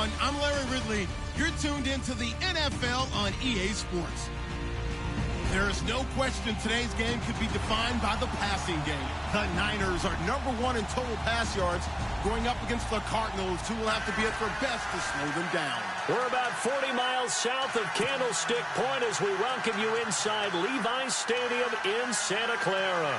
everyone. I'm Larry Ridley. You're tuned into the NFL on EA Sports. There is no question today's game could be defined by the passing game. The Niners are #1 in total pass yards, going up against the Cardinals, who will have to be at their best to slow them down. We're about 40 miles south of Candlestick Point as we welcome you inside Levi's Stadium in Santa Clara.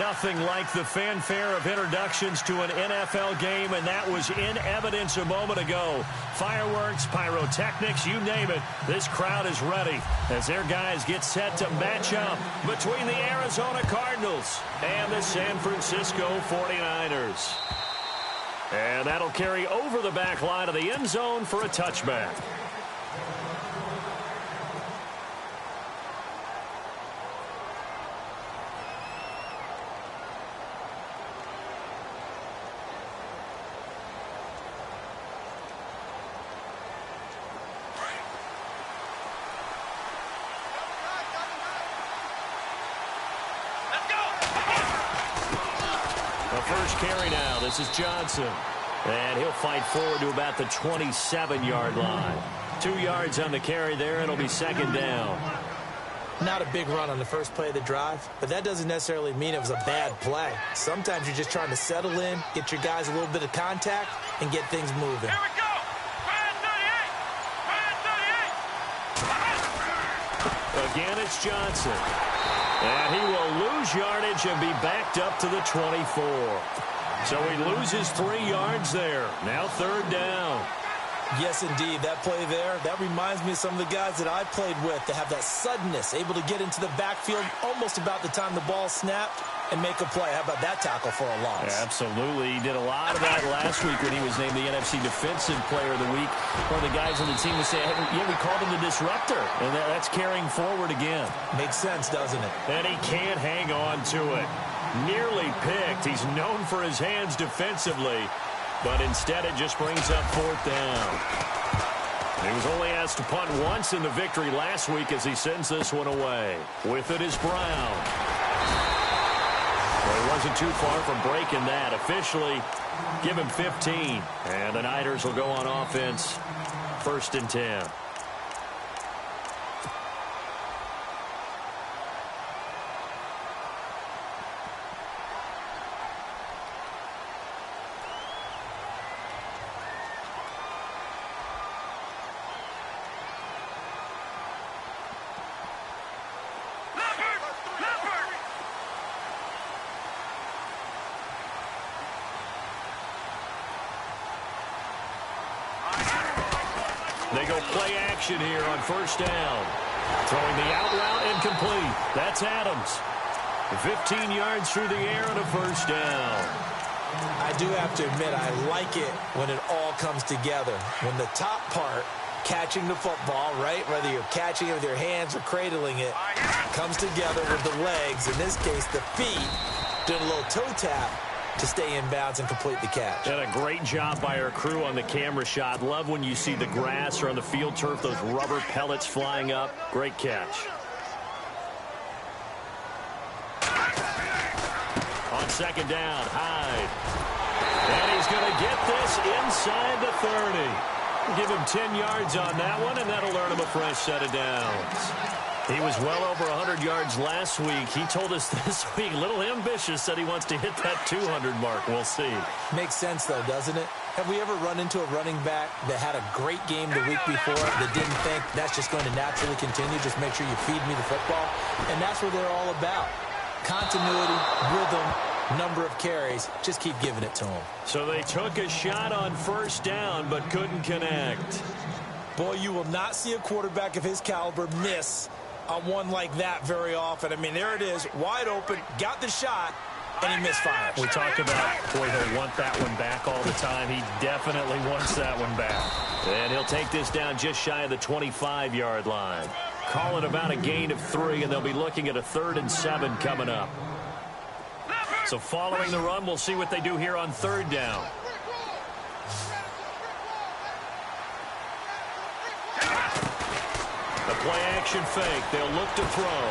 Nothing like the fanfare of introductions to an NFL game, and that was in evidence a moment ago. Fireworks, pyrotechnics, you name it. This crowd is ready as their guys get set to match up between the Arizona Cardinals and the San Francisco 49ers. And that'll carry over the back line of the end zone for a touchback. First carry now. This is Johnson. And he'll fight forward to about the 27-yard line. 2 yards on the carry there. It'll be second down. Not a big run on the first play of the drive, but that doesn't necessarily mean it was a bad play. Sometimes you're just trying to settle in, get your guys a little bit of contact, and get things moving. Here we go. Brand 38. Again, it's Johnson. And he will lose yardage and be backed up to the 24. So he loses 3 yards there. Now third down. Yes, indeed. That play there, that reminds me of some of the guys that I played with that have that suddenness, able to get into the backfield almost about the time the ball snapped and make a play. How about that tackle for a loss? Yeah, absolutely. He did a lot of that last week when he was named the NFC Defensive Player of the Week. One of the guys on the team was saying, hey, yeah, we called him the disruptor. And that's carrying forward again. Makes sense, doesn't it? And he can't hang on to it. Nearly picked. He's known for his hands defensively. But instead it just brings up fourth down. He was only asked to punt once in the victory last week as he sends this one away. With it is Brown. Well, he wasn't too far from breaking that. Officially, give him 15. And the Niners will go on offense. 1st and 10. They go play action here on first down. Throwing the out route incomplete. That's Adams. 15 yards through the air and a first down. I do have to admit, I like it when it all comes together. When the top part, catching the football, right, whether you're catching it with your hands or cradling it, comes together with the legs, in this case the feet, doing a little toe tap to stay in bounds and complete the catch. And a great job by our crew on the camera shot. Love when you see the grass or on the field turf, those rubber pellets flying up. Great catch. On second down, Hyde. And he's going to get this inside the 30. Give him 10 yards on that one, and that'll earn him a fresh set of downs. He was well over 100 yards last week. He told us this week, a little ambitious, said he wants to hit that 200 mark. We'll see. Makes sense, though, doesn't it? Have we ever run into a running back that had a great game the week before that didn't think that's just going to naturally continue? Just make sure you feed me the football. And that's what they're all about. Continuity, rhythm, number of carries. Just keep giving it to them. So they took a shot on first down but couldn't connect. Boy, you will not see a quarterback of his caliber miss on one like that very often. I mean, there it is, wide open, got the shot, and he misfires. We talk about, boy, he'll want that one back all the time. He definitely wants that one back. And he'll take this down just shy of the 25-yard line. Call it about a gain of 3, and they'll be looking at a 3rd and 7 coming up. So following the run, we'll see what they do here on 3rd down. The play-action fake. They'll look to throw.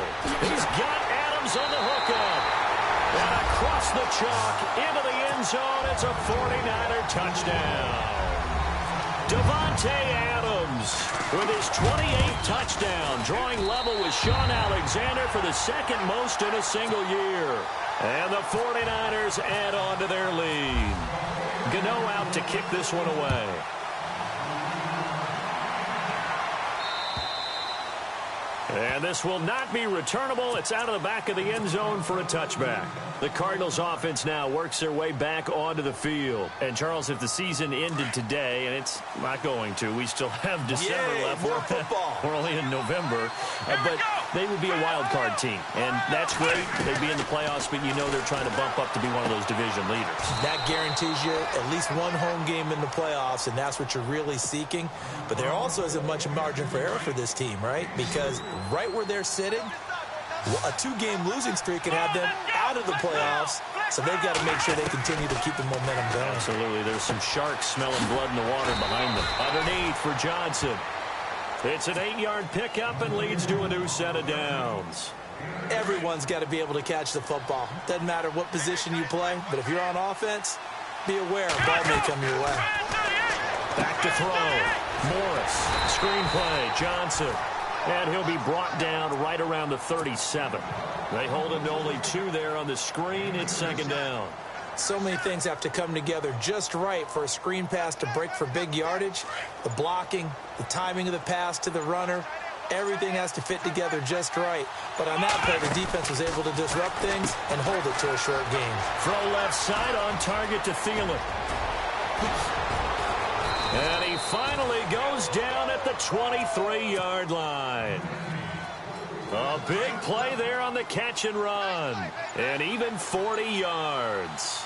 He's got Adams on the hookup. And across the chalk into the end zone. It's a 49er touchdown. Davante Adams with his 28th touchdown, drawing level with Sean Alexander for the second most in a single year. And the 49ers add on to their lead. Gano out to kick this one away. And this will not be returnable. It's out of the back of the end zone for a touchback. The Cardinals offense now works their way back onto the field. And, Charles, if the season ended today, and it's not going to, we still have December left. More football. We're only in November. But they would be a wild card team. And that's great. They'd be in the playoffs, but you know they're trying to bump up to be one of those division leaders. That guarantees you at least one home game in the playoffs, and that's what you're really seeking. But there also isn't much margin for error for this team, right? Because right where they're sitting, a two-game losing streak can have them out of the playoffs, so they've got to make sure they continue to keep the momentum going. Absolutely. There's some sharks smelling blood in the water behind them. Underneath for Johnson. It's an 8-yard pickup and leads to a new set of downs. Everyone's got to be able to catch the football. Doesn't matter what position you play, but if you're on offense, be aware a ball may come your way. Back to throw. Morris. Screen play. Johnson. And he'll be brought down right around the 37. They hold him to only 2 there on the screen. It's second down. So many things have to come together just right for a screen pass to break for big yardage. The blocking, the timing of the pass to the runner, everything has to fit together just right. But on that play, the defense was able to disrupt things and hold it to a short game. Throw left side on target to Thielen. And he finally goes down at the 23-yard line. A big play there on the catch and run. And even 40 yards.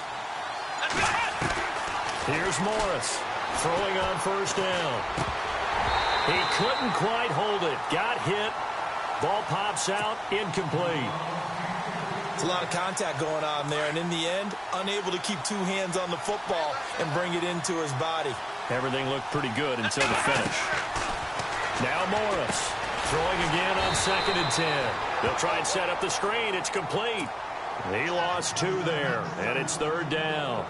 Here's Morris throwing on first down. He couldn't quite hold it. Got hit. Ball pops out. Incomplete. It's a lot of contact going on there. And in the end, unable to keep 2 hands on the football and bring it into his body. Everything looked pretty good until the finish. Now Morris throwing again on 2nd and 10. They'll try and set up the screen. It's complete. He lost 2 there, and it's 3rd down.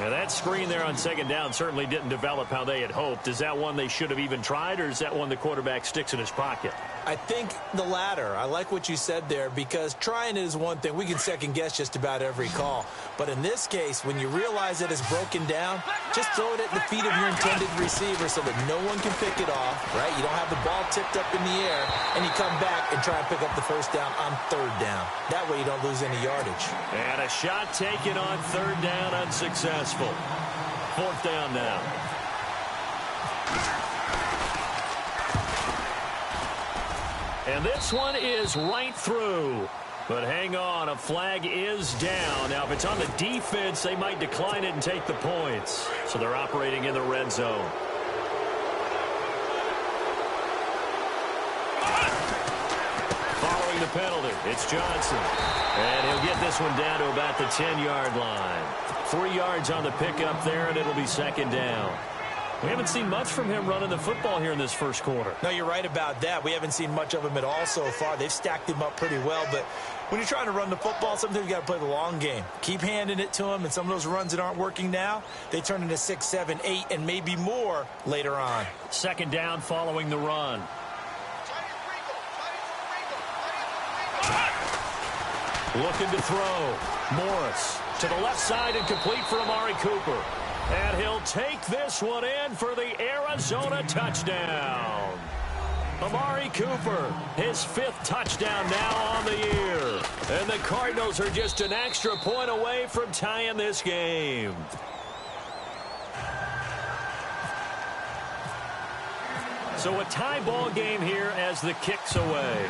Now that screen there on 2nd down certainly didn't develop how they had hoped. Is that one they should have even tried, or is that one the quarterback sticks in his pocket? I think the latter. I like what you said there, because trying it is one thing. We can second guess just about every call. But in this case, when you realize that it's broken down, just throw it at the feet of your intended receiver so that no one can pick it off, right? You don't have the ball tipped up in the air, and you come back and try and pick up the first down on 3rd down. That way you don't lose any yardage. And a shot taken on 3rd down, unsuccessful. 4th down now. And this one is right through. But hang on, a flag is down. Now, if it's on the defense, they might decline it and take the points. So they're operating in the red zone. Following the penalty, it's Johnson. And he'll get this one down to about the 10-yard line. 3 yards on the pickup there, and it'll be 2nd down. We haven't seen much from him running the football here in this first quarter. No, you're right about that. We haven't seen much of him at all so far. They've stacked him up pretty well, but when you're trying to run the football, sometimes you got to play the long game. Keep handing it to him, and some of those runs that aren't working now, they turn into 6, 7, 8, and maybe more later on. 2nd down following the run. Looking to throw. Morris to the left side and complete for Amari Cooper. And he'll take this one in for the Arizona touchdown. Amari Cooper, his 5th touchdown now on the year. And the Cardinals are just an extra point away from tying this game. So a tie ball game here as the kick's away.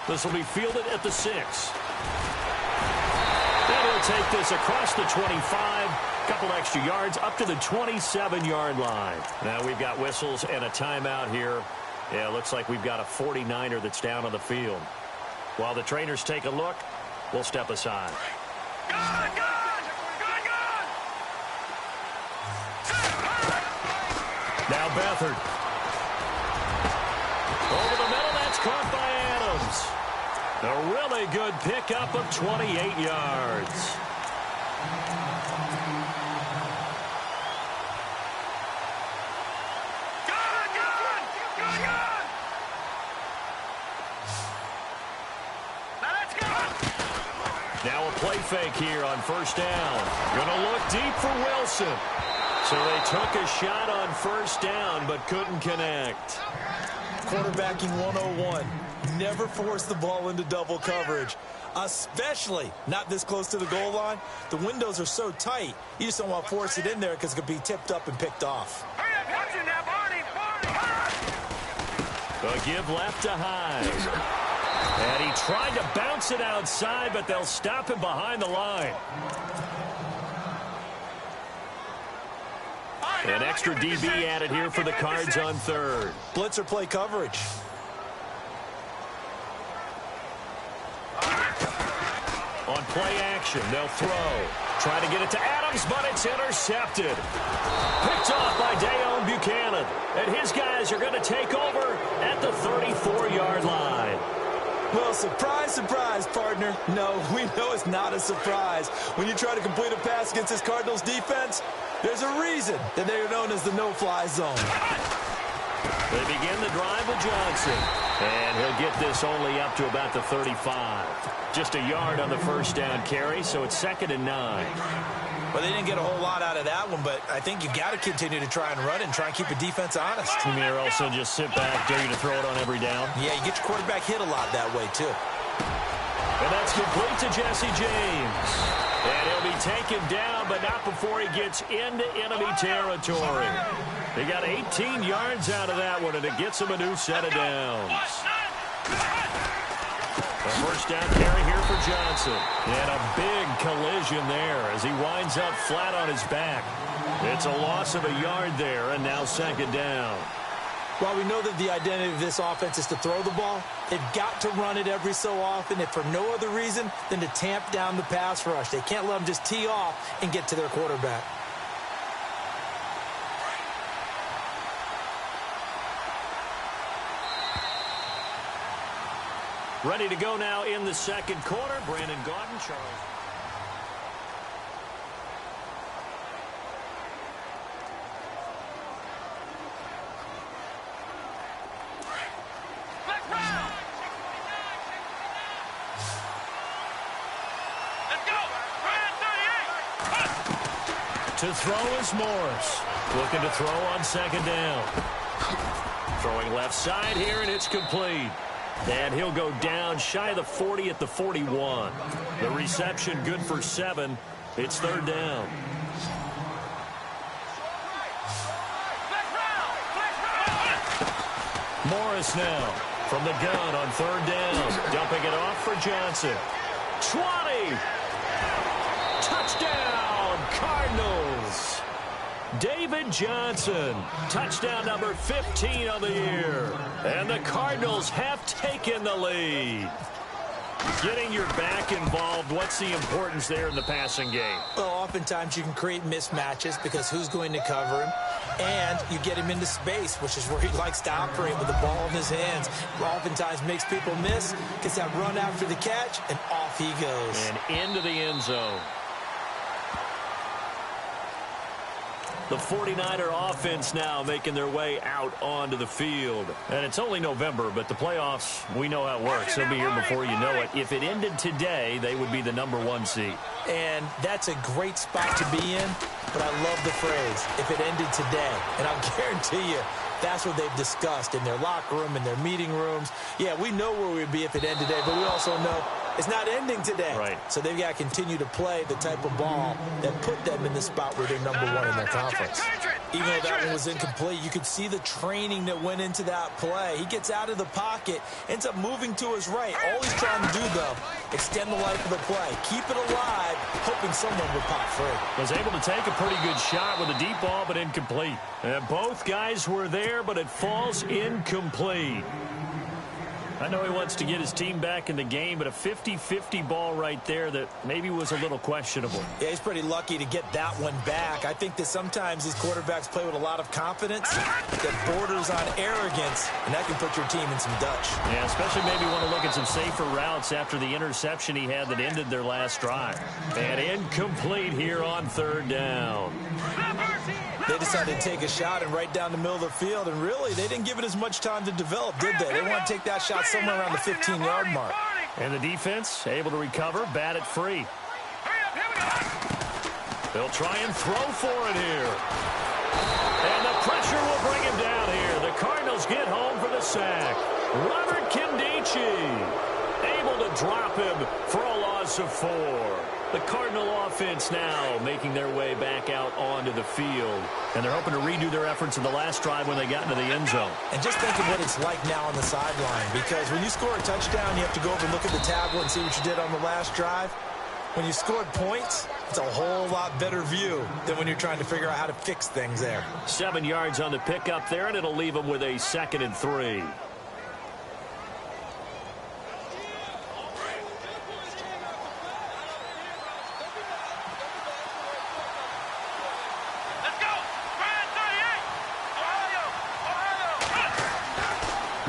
This will be fielded at the 6. And he'll take this across the 25. Couple extra yards up to the 27-yard line. Now we've got whistles and a timeout here. Yeah, it looks like we've got a 49er that's down on the field. While the trainers take a look, we'll step aside. Now Beathard. Over the middle, that's caught by Adams. A really good pickup of 28 yards. Now a play fake here on first down. Gonna look deep for Wilson. So they took a shot on first down, but couldn't connect. Quarterbacking 101. Never force the ball into double coverage, especially not this close to the goal line. The windows are so tight, you just don't want to force it in there because it could be tipped up and picked off. A give left to Hyde. And he tried to bounce it outside, but they'll stop him behind the line. An extra DB added here for the Cards on third. Blitzer play coverage. On play action, they'll throw. Trying to get it to Adams, but it's intercepted. Picked off by Deone Buchanan. And his guys are going to take over at the 34-yard line. Well, surprise, surprise, partner. No, we know it's not a surprise. When you try to complete a pass against this Cardinals defense, there's a reason that they are known as the no-fly zone. They begin the drive with Johnson. And he'll get this only up to about the 35. Just a yard on the first down carry, so it's 2nd and 9. Well, they didn't get a whole lot out of that one, but I think you got to continue to try and run and try and keep your defense honest. You mean also just sit back, dare you to throw it on every down? Yeah, you get your quarterback hit a lot that way, too. And that's complete to Jesse James. And he'll be taken down, but not before he gets into enemy territory. They got 18 yards out of that one, and it gets him a new set of downs. A first down carry here for Johnson. And a big collision there as he winds up flat on his back. It's a loss of a yard there, and now 2nd down. While we know that the identity of this offense is to throw the ball, they've got to run it every so often, if for no other reason than to tamp down the pass rush. They can't let them just tee off and get to their quarterback. Ready to go now in the second quarter. Brandon Gaudin, Charles. To throw is Morris. Looking to throw on 2nd down. Throwing left side here, and it's complete. And he'll go down shy of the 40 at the 41. The reception good for 7. It's 3rd down. Morris now from the gun on 3rd down. Dumping it off for Johnson. 20. Touchdown, Cardinals. David Johnson, touchdown number 15 of the year. And the Cardinals have taken the lead. Getting your back involved, what's the importance there in the passing game? Well, oftentimes you can create mismatches because who's going to cover him? And you get him into space, which is where he likes to operate with the ball in his hands. Oftentimes makes people miss, gets that run after the catch, and off he goes. And into the end zone. The 49er offense now making their way out onto the field. And it's only November, but the playoffs, we know how it works. They'll be here before you know it. If it ended today, they would be the number 1 seed. And that's a great spot to be in, but I love the phrase, if it ended today. And I'll guarantee you, that's what they've discussed in their locker room, in their meeting rooms. Yeah, we know where we'd be if it ended today, but we also know it's not ending today. Right. So they've got to continue to play the type of ball that put them in the spot where they're number 1 in their conference. Even though that one was incomplete, you could see the training that went into that play. He gets out of the pocket, ends up moving to his right. All he's trying to do, though, extend the life of the play. Keep it alive, hoping someone would pop free. Was able to take a pretty good shot with a deep ball, but incomplete. And both guys were there, but it falls incomplete. I know he wants to get his team back in the game, but a 50-50 ball right there that maybe was a little questionable. Yeah, he's pretty lucky to get that one back. I think that sometimes these quarterbacks play with a lot of confidence that borders on arrogance, and that can put your team in some Dutch. Yeah, especially maybe want to look at some safer routes after the interception he had that ended their last drive. And incomplete here on 3rd down. They decided to take a shot and right down the middle of the field, and really, they didn't give it as much time to develop, did they? They want to take that shot somewhere around the 15-yard mark. And the defense able to recover, bat it free. They'll try and throw for it here. And the pressure will bring him down here. The Cardinals get home for the sack. Robert Kimdichie able to drop him for a loss of 4. The Cardinal offense now making their way back out onto the field. And they're hoping to redo their efforts in the last drive when they got into the end zone. And just think of what it's like now on the sideline. Because when you score a touchdown, you have to go over and look at the tablet and see what you did on the last drive. When you scored points, it's a whole lot better view than when you're trying to figure out how to fix things there. 7 yards on the pickup there, and it'll leave them with a 2nd and 3.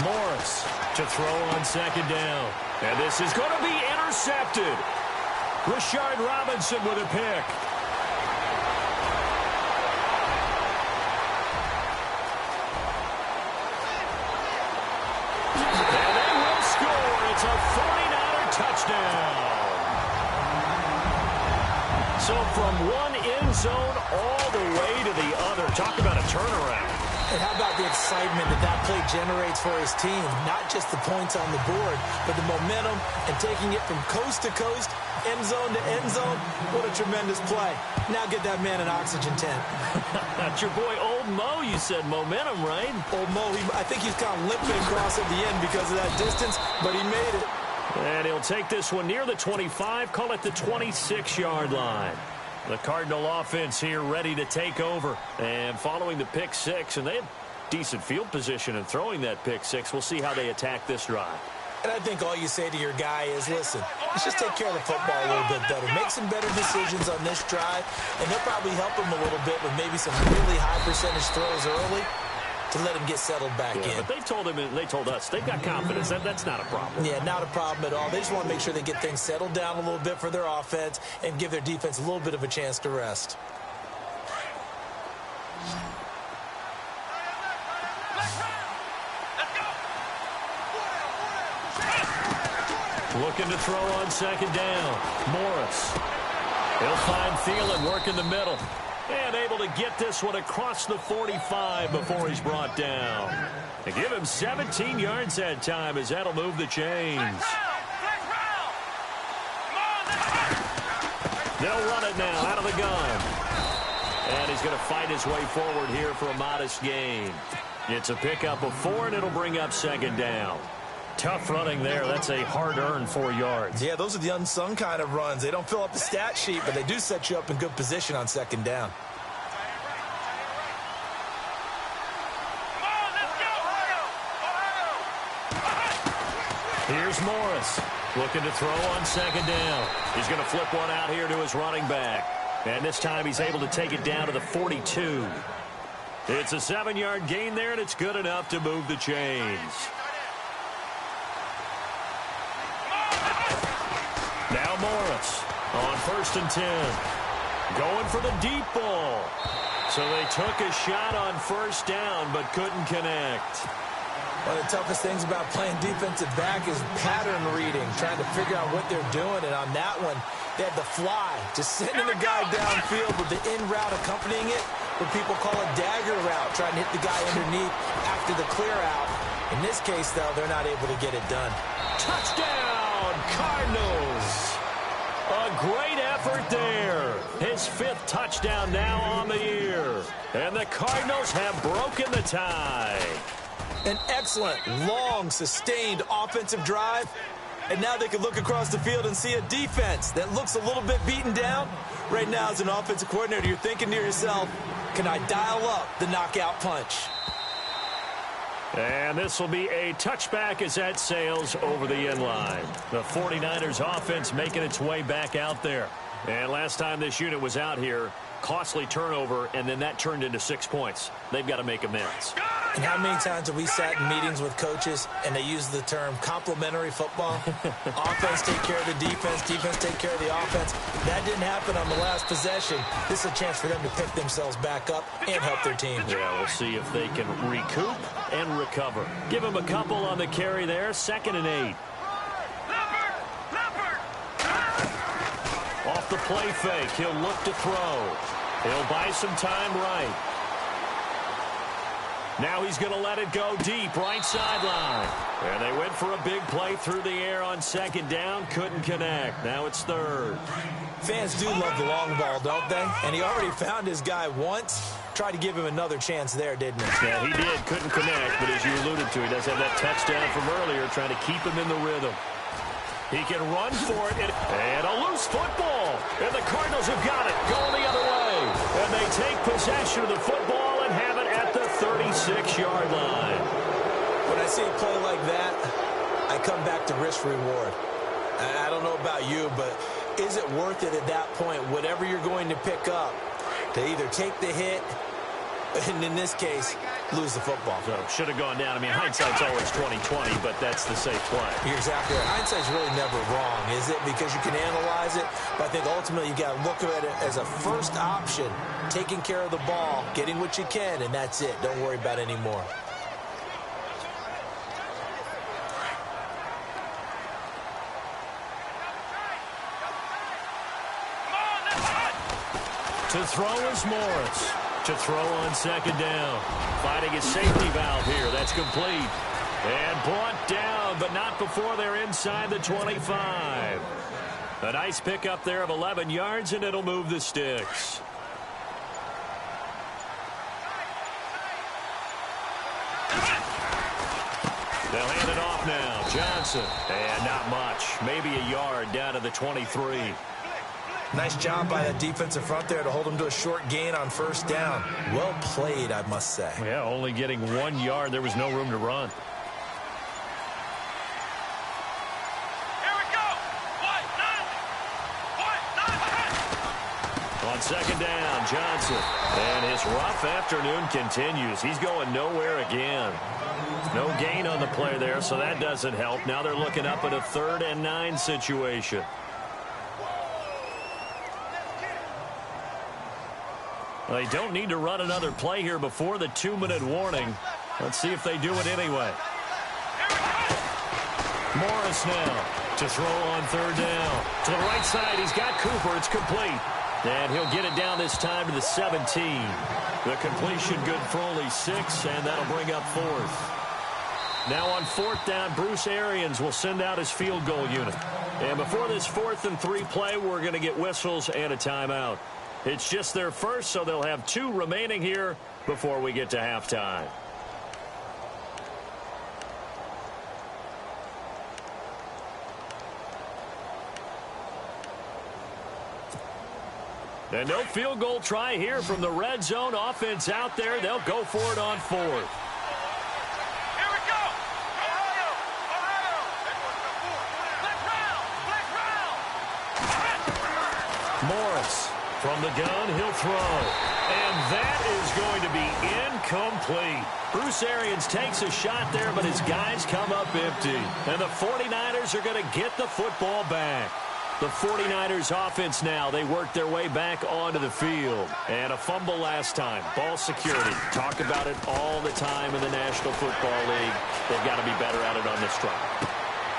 Morris to throw on 2nd down. And this is going to be intercepted. Rashard Robinson with a pick. And they will score. It's a 49er touchdown. So from one end zone all the way to the other. Talk about a turnaround. And how about the excitement that that play generates for his team? Not just the points on the board, but the momentum and taking it from coast to coast, end zone to end zone. What a tremendous play. Now get that man an oxygen tent. That's your boy Old Mo. You said momentum, right? Old Mo, I think he's kind of limping across at the end because of that distance, but he made it. And he'll take this one near the 25, call it the 26-yard line. The Cardinal offense here ready to take over. And following the pick 6, and they have decent field position in throwing that pick 6. We'll see how they attack this drive. And I think all you say to your guy is, listen, let's just take care of the football a little bit better. Make some better decisions on this drive, and they'll probably help him a little bit with maybe some really high percentage throws early to let him get settled back in. But they told him, and they told us, they've got confidence. That's not a problem. Yeah, not a problem at all. They just want to make sure they get things settled down a little bit for their offense and give their defense a little bit of a chance to rest. Looking to throw on 2nd down. Morris. He'll find Thielen work in the middle. And able to get this one across the 45 before he's brought down. They give him 17 yards that time as that'll move the chains. They'll run it now out of the gun. And he's going to fight his way forward here for a modest gain. It's a pickup of 4, and it'll bring up 2nd down. Tough running there. That's a hard-earned 4 yards. Yeah, those are the unsung kind of runs. They don't fill up the stat sheet, but they do set you up in good position on 2nd down. Here's Morris looking to throw on 2nd down. He's going to flip one out here to his running back. And this time he's able to take it down to the 42. It's a 7-yard gain there, and it's good enough to move the chains. Now Morris on 1st and 10. Going for the deep ball. So they took a shot on 1st down but couldn't connect. One of the toughest things about playing defensive back is pattern reading, trying to figure out what they're doing. And on that one, they had the fly, just sending the guy downfield with the in route accompanying it, what people call a dagger route, trying to hit the guy underneath after the clear out. In this case, though, they're not able to get it done. Touchdown, Cardinals. A great effort there. His 5th touchdown now on the year. And the Cardinals have broken the tie. An excellent, long, sustained offensive drive. And now they can look across the field and see a defense that looks a little bit beaten down. Right now, as an offensive coordinator, you're thinking to yourself, can I dial up the knockout punch? And this will be a touchback as that sails over the end line. The 49ers offense making its way back out there. And last time this unit was out here, costly turnover, and then that turned into 6 points. They've got to make amends. And how many times have we sat in meetings with coaches and they use the term complementary football? Offense take care of the defense, defense take care of the offense. That didn't happen on the last possession. This is a chance for them to pick themselves back up and help their team. Yeah, we'll see if they can recoup and recover. Give them a couple on the carry there, 2nd and 8. play fake. He'll look to throw. He'll buy some time right. Now he's going to let it go deep, right sideline. And they went for a big play through the air on second down. Couldn't connect. Now it's third. Fans do love the long ball, don't they? And he already found his guy once. Tried to give him another chance there, didn't he? Yeah, he did. Couldn't connect, but as you alluded to, he does have that touchdown from earlier, trying to keep him in the rhythm. He can run for it, and a loose football. And the Cardinals have got it, going the other way. And they take possession of the football and have it at the 36-yard line. When I see a play like that, I come back to risk-reward. I don't know about you, but is it worth it at that point, whatever you're going to pick up, to either take the hit, and in this case, lose the football? So should have gone down. I mean, hindsight's always 20/20, but that's the safe play. You're exactly right. Hindsight's really never wrong, is it? Because you can analyze it, but I think ultimately you got to look at it as a first option, taking care of the ball, getting what you can, and that's it. Don't worry about any more. To throw is Morris. To throw on second down. Finding his safety valve here. That's complete. And brought down, but not before they're inside the 25. A nice pickup there of 11 yards, and it'll move the sticks. They'll hand it off now. Johnson. And not much. Maybe a yard down to the 23. Nice job by that defensive front there to hold him to a short gain on first down. Well played, I must say. Yeah, only getting 1 yard. There was no room to run. Here we go. On second down, Johnson. And his rough afternoon continues. He's going nowhere again. No gain on the play there, so that doesn't help. Now they're looking up at a 3rd and 9 situation. They don't need to run another play here before the 2-minute warning. Let's see if they do it anyway. Morris now to throw on 3rd down. To the right side, he's got Cooper. It's complete. And he'll get it down this time to the 17. The completion good for only 6, and that'll bring up 4th. Now on 4th down, Bruce Arians will send out his field goal unit. And before this 4th and 3 play, we're going to get whistles and a timeout. It's just their first, so they'll have 2 remaining here before we get to halftime. And no field goal try here from the red zone offense out there. They'll go for it on 4th. Morris from the gun, he'll throw. And that is going to be incomplete. Bruce Arians takes a shot there, but his guys come up empty. And the 49ers are going to get the football back. The 49ers offense now, they work their way back onto the field. And a fumble last time. Ball security. Talk about it all the time in the National Football League. They've got to be better at it on this drive.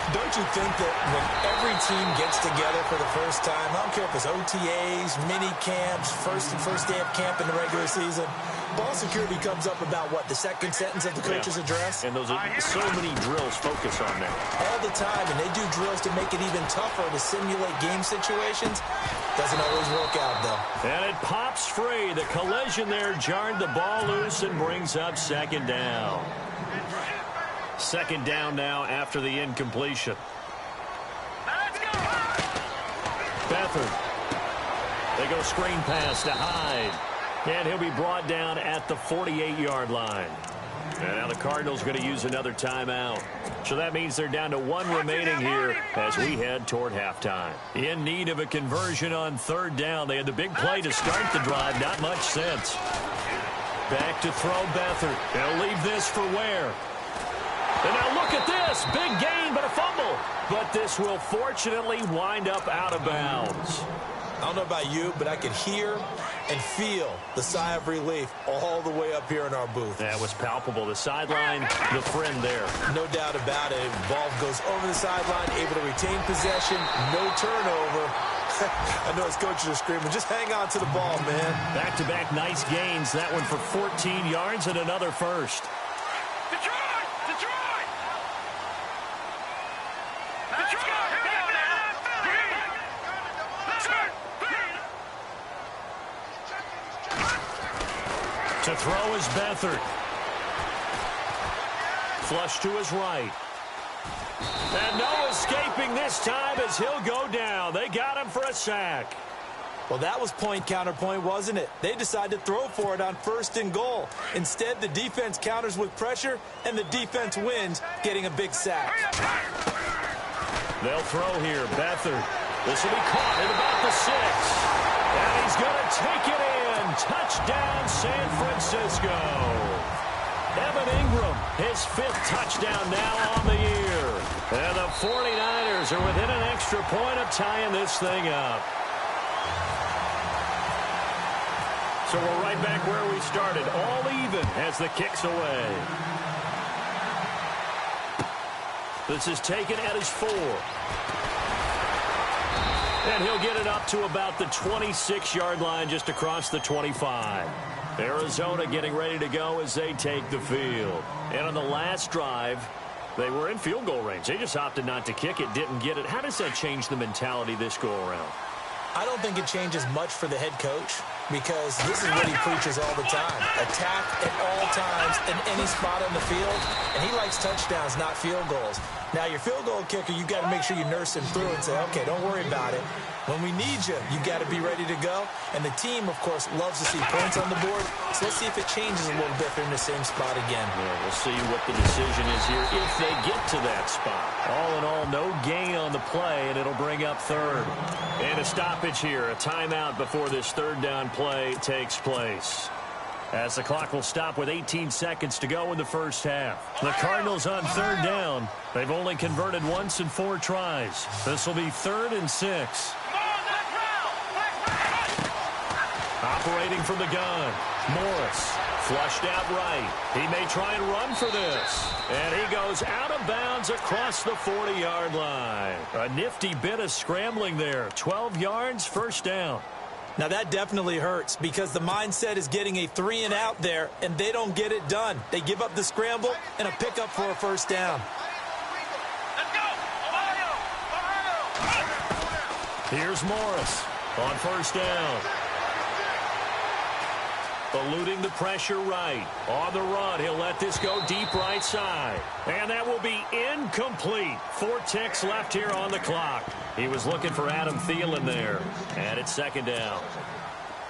Don't you think that when every team gets together for the first time, I don't care if it's OTAs, mini camps, first day of camp in the regular season, ball security comes up about, what, the second sentence of the coach's address? And those are so many drills focus on that. All the time, and they do drills to make it even tougher to simulate game situations. Doesn't always work out, though. And it pops free. The collision there jarred the ball loose and brings up second down. Second down now after the incompletion. Beathard. They go screen pass to Hyde. And he'll be brought down at the 48-yard line. And now the Cardinals are going to use another timeout. So that means they're down to 1 remaining here as we head toward halftime. In need of a conversion on 3rd down. They had the big play to start the drive. Not much sense. Back to throw Beathard. They'll leave this for Ware. And now look at this. Big gain, but a fumble. But this will fortunately wind up out of bounds. I don't know about you, but I could hear and feel the sigh of relief all the way up here in our booth. That was palpable. The sideline, the friend there. No doubt about it. Ball goes over the sideline, able to retain possession, no turnover. I know his coaches are screaming, just hang on to the ball, man. Back-to-back nice gains. That one for 14 yards and another first. Detroit! Detroit! Detroit! Here we go now! To throw is Beathard. Flush to his right. And no escaping this time as he'll go down. They got him for a sack. Well, that was point counterpoint, wasn't it? They decided to throw for it on 1st and goal. Instead, the defense counters with pressure, and the defense wins, getting a big sack. They'll throw here. Beathard. This will be caught at about the 6. And he's going to take it in. Touchdown, San Francisco. Evan Ingram, his 5th touchdown now on the year. And the 49ers are within an extra point of tying this thing up. So we're right back where we started, all even as the kick's away. This is taken at his 4. And he'll get it up to about the 26-yard line just across the 25. Arizona getting ready to go as they take the field. And on the last drive, they were in field goal range. They just opted not to kick it, didn't get it. How does that change the mentality this go-around? I don't think it changes much for the head coach because this is what he preaches all the time. Attack at all times in any spot on the field, and he likes touchdowns, not field goals. Now, your field goal kicker, you got to make sure you nurse him through and say, okay, don't worry about it. When we need you, you got to be ready to go. And the team, of course, loves to see points on the board. So let's see if it changes a little bit if they're in the same spot again. Yeah, we'll see what the decision is here if they get to that spot. All in all, no gain on the play, and it'll bring up 3rd. And a stoppage here, a timeout before this 3rd down play takes place. As the clock will stop with 18 seconds to go in the first half. The Cardinals on 3rd down. They've only converted once in 4 tries. This will be 3rd and 6. Operating from the gun. Morris flushed out right. He may try and run for this. And he goes out of bounds across the 40-yard line. A nifty bit of scrambling there. 12 yards, 1st down. Now, that definitely hurts because the mindset is getting a 3-and-out there, and they don't get it done. They give up the scramble and a pickup for a 1st down. Let's go! Ohio! Here's Morris on 1st down. Eluding the pressure right. On the run, he'll let this go deep right side. And that will be incomplete. 4 ticks left here on the clock. He was looking for Adam Thielen there. And it's 2nd down.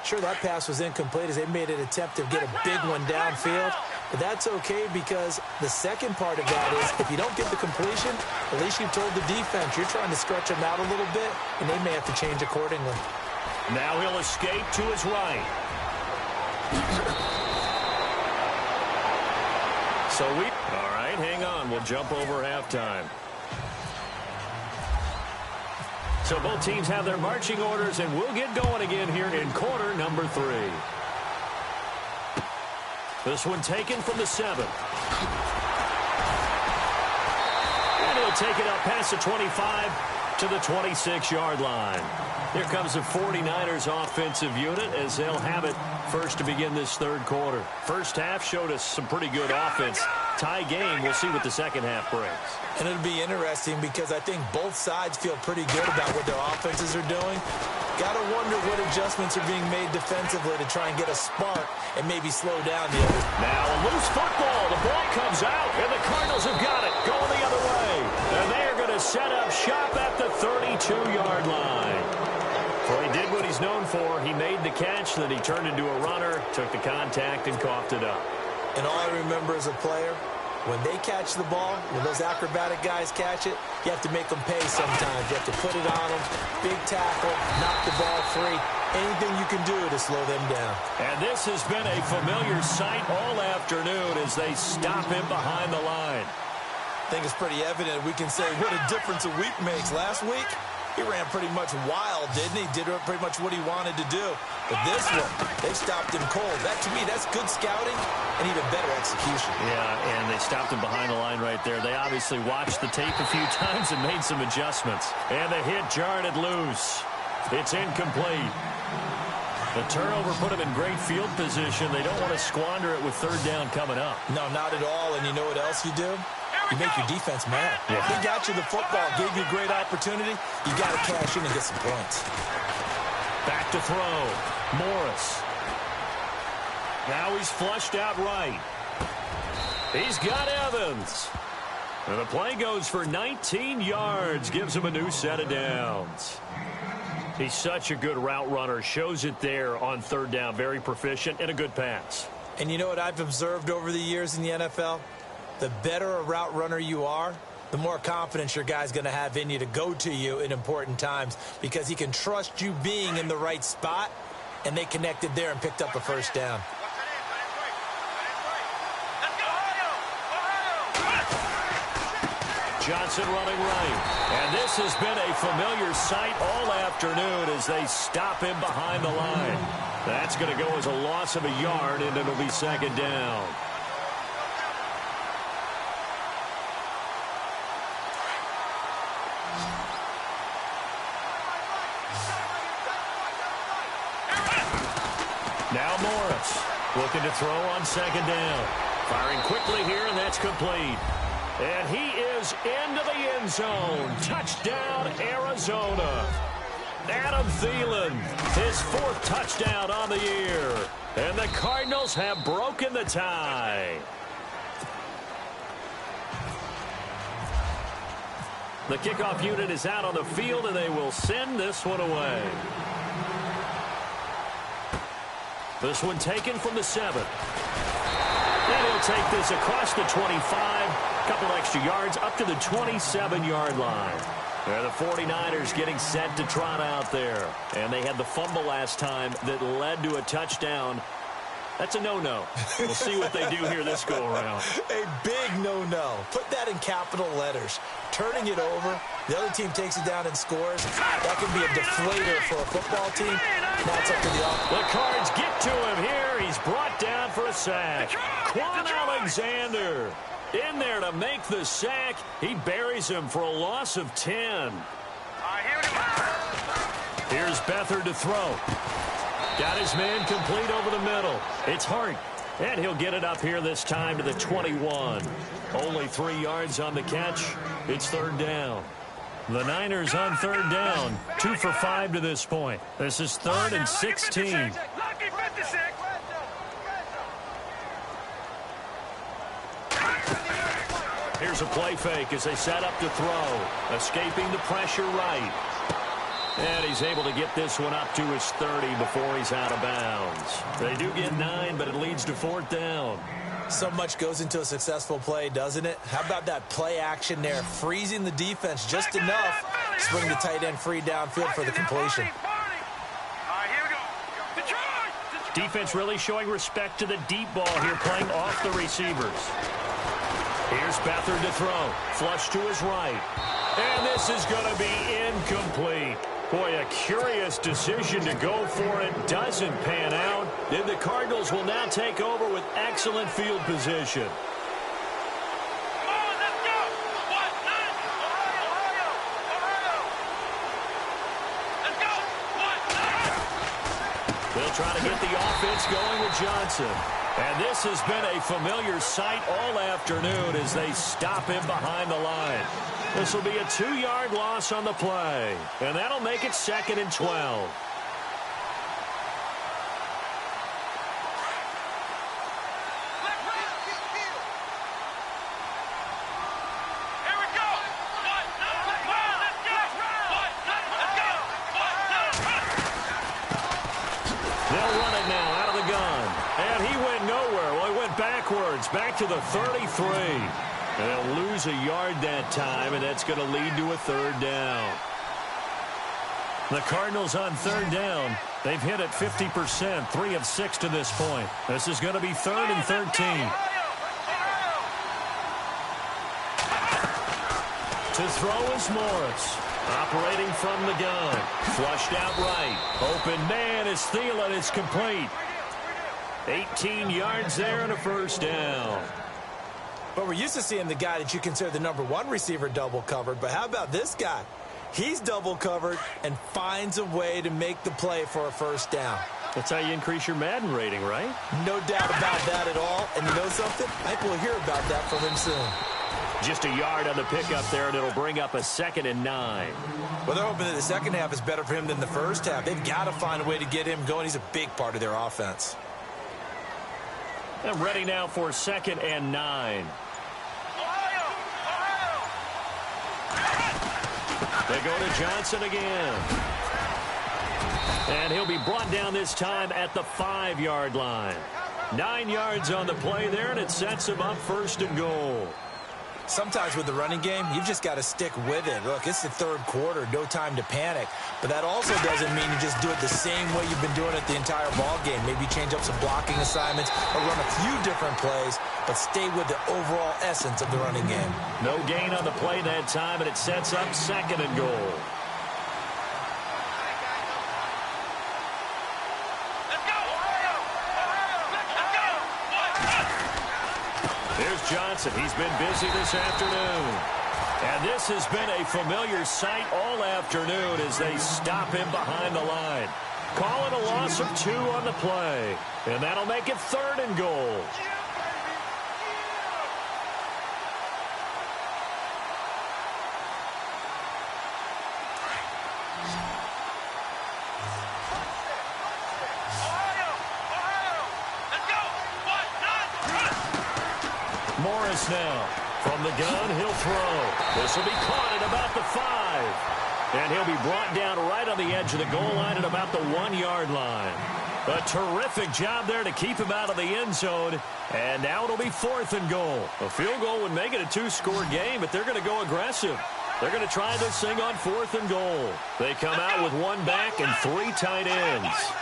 Sure, that pass was incomplete as they made an attempt to get a big one downfield. But that's okay because the second part of that is if you don't get the completion, at least you've told the defense you're trying to stretch them out a little bit, and they may have to change accordingly. Now he'll escape to his right. All right, hang on. We'll jump over halftime. So both teams have their marching orders, and we'll get going again here in quarter number 3. This one taken from the 7. And he'll take it up past the 25 to the 26-yard line. Here comes the 49ers offensive unit as they'll have it first to begin this 3rd quarter. First half showed us some pretty good offense. Tie game. We'll see what the second half brings. And it'll be interesting because I think both sides feel pretty good about what their offenses are doing. Got to wonder what adjustments are being made defensively to try and get a spark and maybe slow down the other. Now a loose football. The ball comes out, and the Cardinals have got it. Going the other way. And they are going to set up shop at the 32-yard line. Well, he did what he's known for. He made the catch, then he turned into a runner, took the contact, and coughed it up. And all I remember as a player, when they catch the ball, when those acrobatic guys catch it, you have to make them pay sometimes. You have to put it on them, big tackle, knock the ball free. Anything you can do to slow them down. And this has been a familiar sight all afternoon as they stop him behind the line. I think it's pretty evident. We can say what a difference a week makes. Last week, he ran pretty much wild, didn't he? Did pretty much what he wanted to do. But this one, they stopped him cold. That, to me, that's good scouting and even better execution. Yeah, and they stopped him behind the line right there. They obviously watched the tape a few times and made some adjustments. And the hit jarred it loose. It's incomplete. The turnover put them in great field position. They don't want to squander it with third down coming up. No, not at all. And you know what else you do? You make your defense mad. Yeah. They got you the football, gave you a great opportunity. You got to cash in and get some points. Back to throw. Morris. Now he's flushed out right. He's got Evans. And the play goes for 19 yards. Gives him a new set of downs. He's such a good route runner. Shows it there on third down. Very proficient and a good pass. And you know what I've observed over the years in the NFL? The better a route runner you are, the more confidence your guy's going to have in you to go to you in important times because he can trust you being in the right spot, and they connected there and picked up a first down. Johnson running right. And this has been a familiar sight all afternoon as they stop him behind the line. That's going to go as a loss of a yard, and it'll be second down. Now Morris looking to throw on second down. Firing quickly here, and that's complete. And he is into the end zone. Touchdown, Arizona. Adam Thielen, his fourth touchdown on the year. And the Cardinals have broken the tie. The kickoff unit is out on the field, and they will send this one away. This one taken from the 7. And he'll take this across the 25. Couple extra yards up to the 27-yard line. And the 49ers getting set to trot out there. And they had the fumble last time that led to a touchdown. That's a no-no. We'll see what they do here this go-around. A big no-no. Put that in capital letters. Turning it over, the other team takes it down and scores. That can be a deflator for a football team. That's up to the offense. The Cards get to him here. He's brought down for a sack. Quan Alexander in there to make the sack. He buries him for a loss of 10. Here's Beathard to throw. Got his man complete over the middle. It's Hart. And he'll get it up here this time to the 21. Only 3 yards on the catch. It's third down. The Niners on third down. 2 for 5 to this point. This is 3rd and 16. Here's a play fake as they set up to throw. Escaping the pressure right. And he's able to get this one up to his 30 before he's out of bounds. They do get 9, but it leads to 4th down. So much goes into a successful play, doesn't it? How about that play action there? Freezing the defense just enough to bring the tight end free downfield for the completion. Defense really showing respect to the deep ball here, playing off the receivers. Here's Beathard to throw. Flush to his right. And this is going to be incomplete. Boy, a curious decision to go for it. Doesn't pan out. Then the Cardinals will now take over with excellent field position. They'll try to get the offense going with Johnson. And this has been a familiar sight all afternoon as they stop him behind the line. This will be a 2-yard loss on the play. And that'll make it 2nd and 12. They'll run it now out of the gun. And he went nowhere. Well, he went backwards, back to the 33. And they'll lose a yard that time, and that's going to lead to a 3rd down. The Cardinals on 3rd down. They've hit it 50%, 3 of 6 to this point. This is going to be 3rd and 13. To throw is Morris. Operating from the gun. Flushed out right. Open man is Thielen. It's complete. 18 yards there and a 1st down. But we're used to seeing the guy that you consider the #1 receiver double covered. But how about this guy? He's double covered and finds a way to make the play for a first down. That's how you increase your Madden rating, right? No doubt about that at all. And you know something? I think we'll hear about that from him soon. Just a yard on the pickup there, and it'll bring up a 2nd and 9. Well, they're hoping that the second half is better for him than the first half. They've got to find a way to get him going. He's a big part of their offense. And ready now for 2nd and 9. They go to Johnson again. And he'll be brought down this time at the 5-yard line. 9 yards on the play there, and it sets him up 1st and goal. Sometimes with the running game, you've just got to stick with it. Look, it's the third quarter, no time to panic. But that also doesn't mean you just do it the same way you've been doing it the entire ball game. Maybe change up some blocking assignments or run a few different plays, but stay with the overall essence of the running game. No gain on the play that time, and it sets up 2nd and goal. Here's Johnson. He's been busy this afternoon. And this has been a familiar sight all afternoon as they stop him behind the line. Call it a loss of 2 on the play. And that'll make it 3rd and goal. Morris now. From the gun, he'll throw. This will be caught at about the 5. And he'll be brought down right on the edge of the goal line at about the 1-yard line. A terrific job there to keep him out of the end zone. And now it'll be 4th and goal. A field goal would make it a 2-score game, but they're going to go aggressive. They're going to try this thing on 4th and goal. They come out with 1 back and 3 tight ends.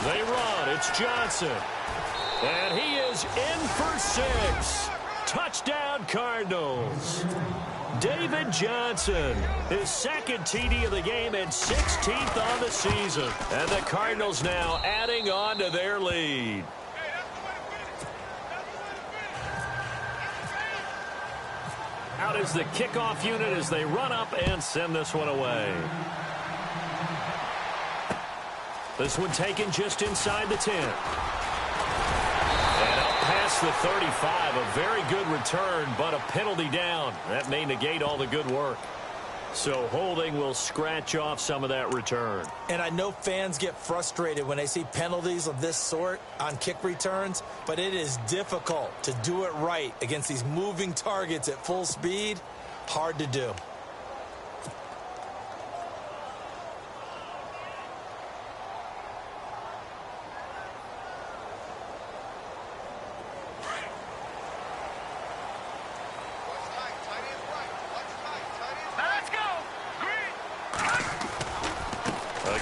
They run. It's Johnson. And he is in for 6. Touchdown, Cardinals. David Johnson, his 2nd TD of the game and 16th on the season. And the Cardinals now adding on to their lead. Out is the kickoff unit as they run up and send this one away. This one taken just inside the 10. And up past the 35, a very good return, but a penalty down. That may negate all the good work. So holding will scratch off some of that return. And I know fans get frustrated when they see penalties of this sort on kick returns, but it is difficult to do it right against these moving targets at full speed. Hard to do.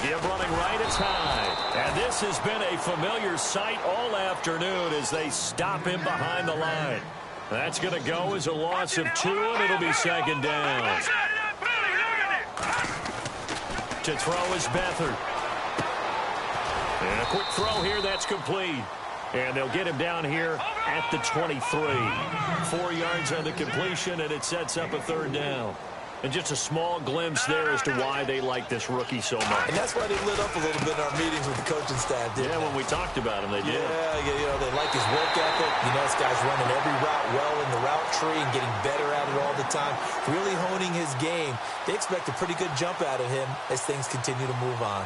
Give running right, it's high. And this has been a familiar sight all afternoon as they stop him behind the line. That's going to go as a loss of 2, and it'll be 2nd down. To throw is Beathard. And a quick throw here, that's complete. And they'll get him down here at the 23. 4 yards on the completion, and it sets up a 3rd down. And just a small glimpse there as to why they like this rookie so much. And that's why they lit up a little bit in our meetings with the coaching staff, didn't they? When we talked about him, they did. Yeah, you know, they like his work ethic. You know, this guy's running every route well in the route tree and getting better at it all the time. Really honing his game. They expect a pretty good jump out of him as things continue to move on.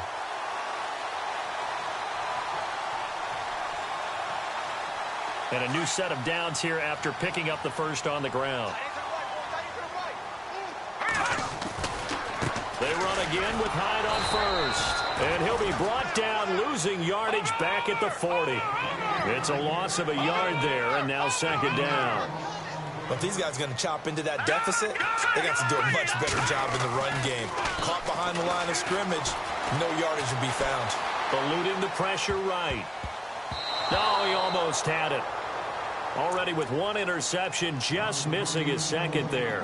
And a new set of downs here after picking up the first on the ground. They run again with Hyde on first. And he'll be brought down, losing yardage back at the 40. It's a loss of a yard there, and now 2nd down. But if these guys are going to chop into that deficit, they got to do a much better job in the run game. Caught behind the line of scrimmage, no yardage will be found. Eluding the pressure right. Oh, he almost had it. Already with 1 interception, just missing his 2nd there.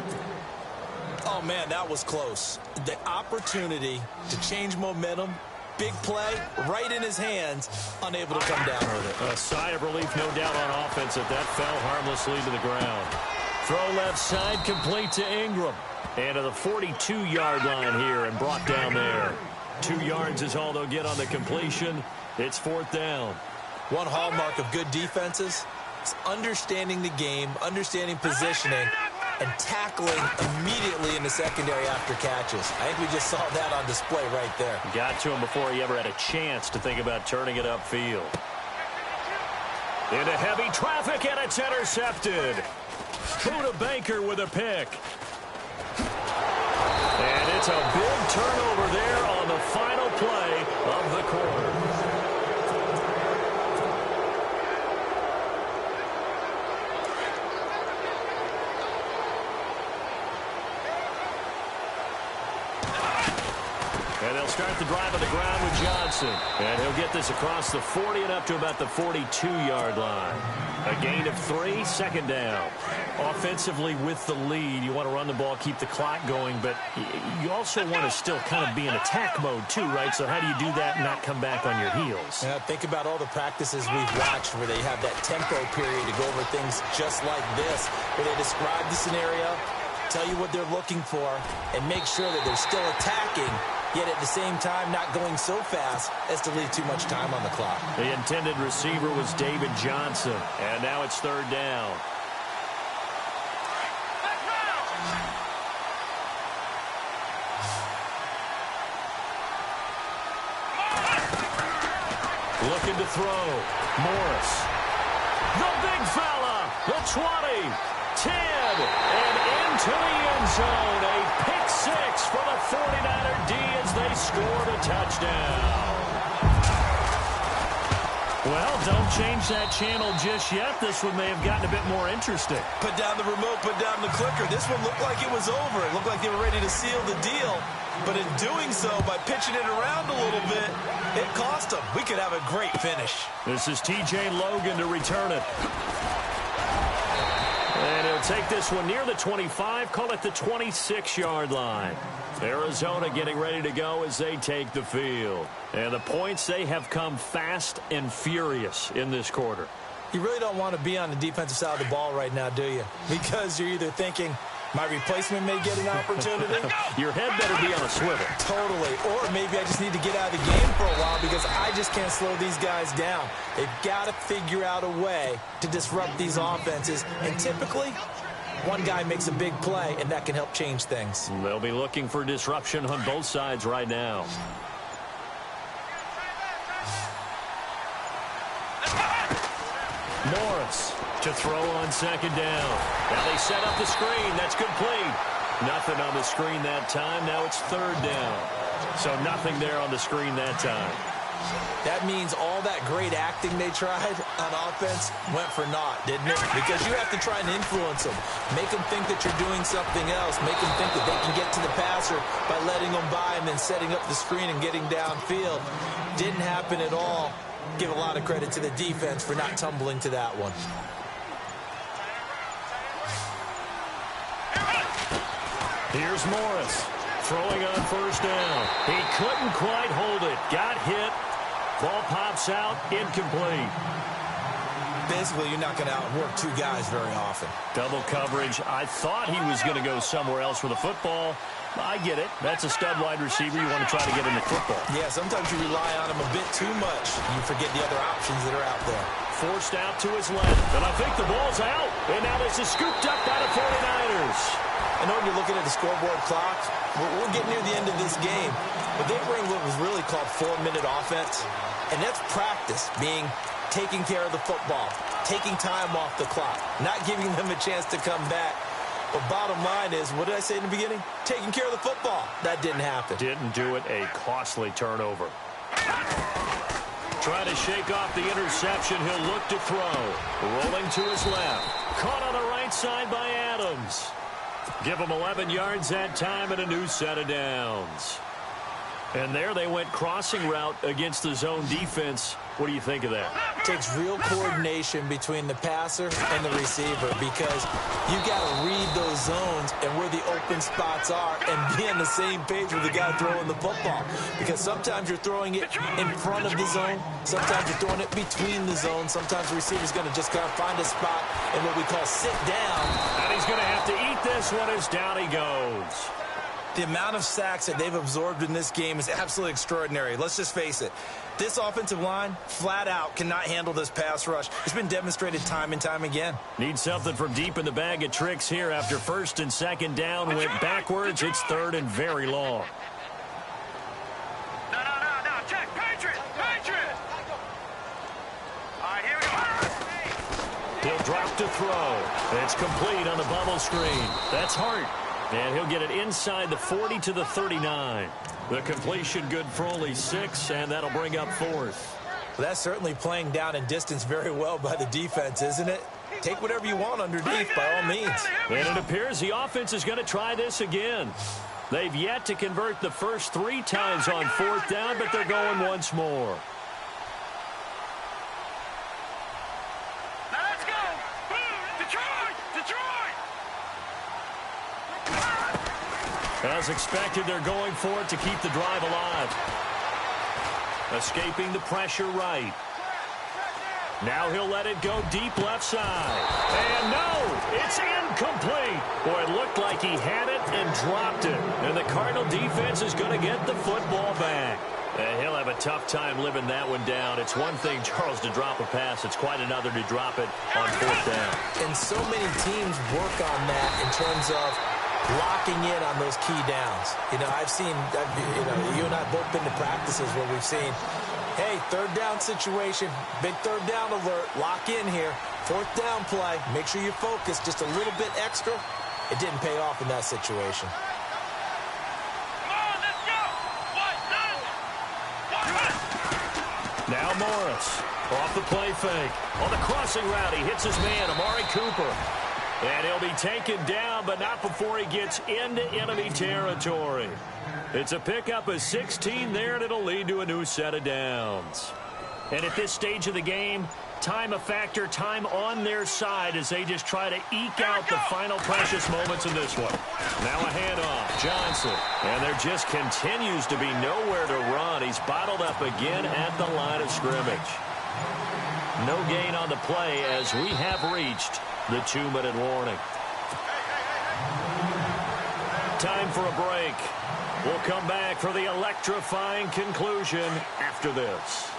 Oh, man, that was close. The opportunity to change momentum big play right in his hands, unable to come down with it. A sigh of relief, no doubt, on offense that fell harmlessly to the ground. Throw left side, complete to Ingram. And to the 42-yard line here and brought down there. 2 yards is all they'll get on the completion. It's 4th down. One hallmark of good defenses is understanding the game, understanding positioning, and tackling immediately in the secondary after catches. I think we just saw that on display right there. Got to him before he ever had a chance to think about turning it upfield. Into heavy traffic, and it's intercepted. Buda Baker with a pick. And it's a big turnover there on the final play of the quarter. And they'll start the drive on the ground with Johnson. And he'll get this across the 40 and up to about the 42-yard line. A gain of 3, 2nd down. Offensively with the lead, you want to run the ball, keep the clock going, but you also want to still kind of be in attack mode too, right? So how do you do that and not come back on your heels? Yeah, think about all the practices we've watched where they have that tempo period to go over things just like this, where they describe the scenario, tell you what they're looking for, and make sure that they're still attacking, yet at the same time not going so fast as to leave too much time on the clock. The intended receiver was David Johnson, and now it's 3rd down. Looking to throw. Morris. The big fella. The 20. 10. And into the end zone. A pick 6 for the 49er D as they scored a touchdown. Well, don't change that channel just yet. This one may have gotten a bit more interesting. Put down the remote, put down the clicker. This one looked like it was over. It looked like they were ready to seal the deal. But in doing so, by pitching it around a little bit, it cost them. We could have a great finish. This is T.J. Logan to return it. And he'll take this one near the 25, call it the 26-yard line. Arizona getting ready to go as they take the field. And the points, they have come fast and furious in this quarter. You really don't want to be on the defensive side of the ball right now, do you? Because you're either thinking, my replacement may get an opportunity. Your head better be on a swivel. Totally. Or maybe I just need to get out of the game for a while because I just can't slow these guys down. They've got to figure out a way to disrupt these offenses. And typically, one guy makes a big play, and that can help change things. They'll be looking for disruption on both sides right now. Morris to throw on 2nd down. Now they set up the screen. That's complete. Nothing on the screen that time. Now it's 3rd down. So nothing there on the screen that time. That means all that great acting they tried on offense went for naught, didn't it? Because you have to try and influence them. Make them think that you're doing something else. Make them think that they can get to the passer by letting them by and then setting up the screen and getting downfield. Didn't happen at all. Give a lot of credit to the defense for not tumbling to that one. Here's Morris throwing on 1st down. He couldn't quite hold it. Got hit. Ball pops out. Incomplete. Basically, you're not going to outwork 2 guys very often. Double coverage. I thought he was going to go somewhere else with the football. I get it. That's a stud wide receiver. You want to try to get him the football. Yeah, sometimes you rely on him a bit too much. You forget the other options that are out there. Forced out to his left. And I think the ball's out. And now this is scooped up by the 49ers. I know when you're looking at the scoreboard clock, we're getting near the end of this game. But they bring what was really called 4-minute offense. And that's practice, being taking care of the football, taking time off the clock, not giving them a chance to come back. But bottom line is, what did I say in the beginning? Taking care of the football. That didn't happen. Didn't do it. A costly turnover. Trying to shake off the interception. He'll look to throw. Rolling to his left. Caught on the right side by Adams. Give him 11 yards that time and a new set of downs. And there they went crossing route against the zone defense. What do you think of that? Takes real coordination between the passer and the receiver because you got to read those zones and where the open spots are and be on the same page with the guy throwing the football. Because sometimes you're throwing it in front of the zone. Sometimes you're throwing it between the zones. Sometimes the receiver's going to just kind of find a spot in what we call sit down. And he's going to have to eat this one as down he goes. The amount of sacks that they've absorbed in this game is absolutely extraordinary. Let's just face it. This offensive line, flat out, cannot handle this pass rush. It's been demonstrated time and time again. Need something from deep in the bag of tricks here after first and second down. Went backwards. It's third and very long. No. Check. Patriot. All right, here we go. He'll drop to throw. It's complete on the bubble screen. That's Hart. And he'll get it inside the 40 to the 39. The completion good for only 6, and that'll bring up fourth. Well, that's certainly playing down in distance very well by the defense, isn't it? Take whatever you want underneath by all means. And it appears the offense is going to try this again. They've yet to convert the first 3 times on fourth down, but they're going once more. Now let's go. Detroit. As expected, they're going for it to keep the drive alive. Escaping the pressure right. Now he'll let it go deep left side. And no, it's incomplete. Boy, it looked like he had it and dropped it. And the Cardinal defense is going to get the football back. And he'll have a tough time living that one down. It's one thing, Charles, to drop a pass. It's quite another to drop it on fourth down. And so many teams work on that in terms of locking in on those key downs. You know, you and I have both been to practices where we've seen, hey, third down situation, big third down alert, lock in here, fourth down play, make sure you focus just a little bit extra. It didn't pay off in that situation. Come on, let's go. Now Morris off the play fake. On the crossing route, he hits his man, Amari Cooper. And he'll be taken down, but not before he gets into enemy territory. It's a pickup of 16 there, and it'll lead to a new set of downs. And at this stage of the game, time a factor, time on their side as they just try to eke out the final precious moments in this one. Now a handoff, Johnson. And there just continues to be nowhere to run. He's bottled up again at the line of scrimmage. No gain on the play as we have reached the 2-minute warning. Time for a break. We'll come back for the electrifying conclusion after this.